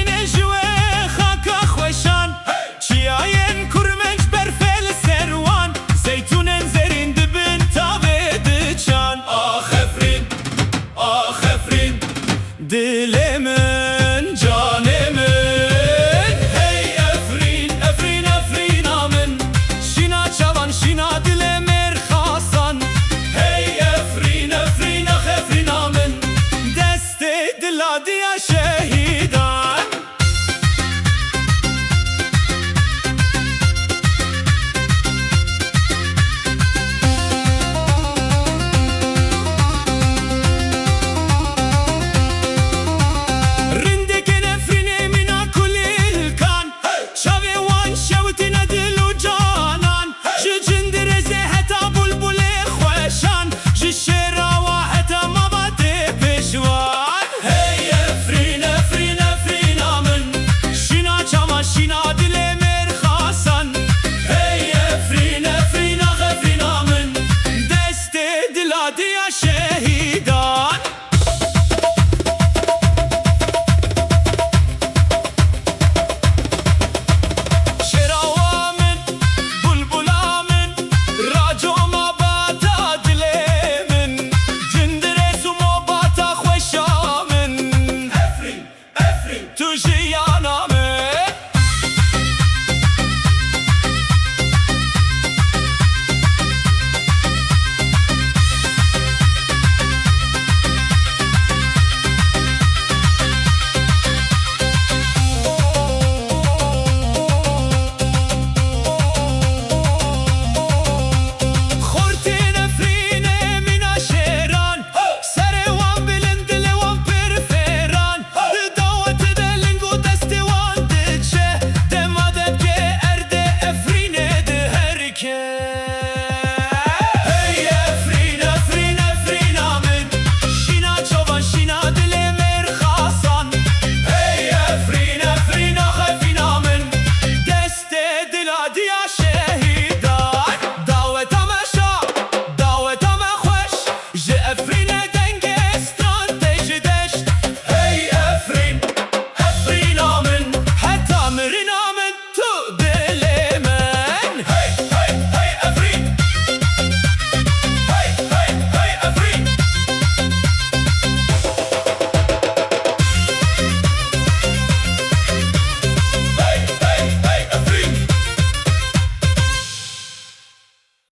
افرین جوه خاکا خوشان چیاین کرمنج برفل سروان زیتونن زرین دبن تابه دچان آخ افرین دل من جان من هی افرین آمن شینا چوان شینا دل مرخاصان هی افرین آخ افرین آمن دست دلا دیا شهیدان رندکن افرین مینا کلیل کان شاوی وان شوتی ندل و جانان جن درزه هتا بلبل خوشان جشرا و هتا مبات پیشوان هی افرین آمن شینا چما شینا دل مرخاصان هی افرین آخ افرین آمن دست دلا دیا شهیدان شراوامن بلبلامن راجو ما باتا دلمن جندرس و ما باتا خوشامن افرین تو جیا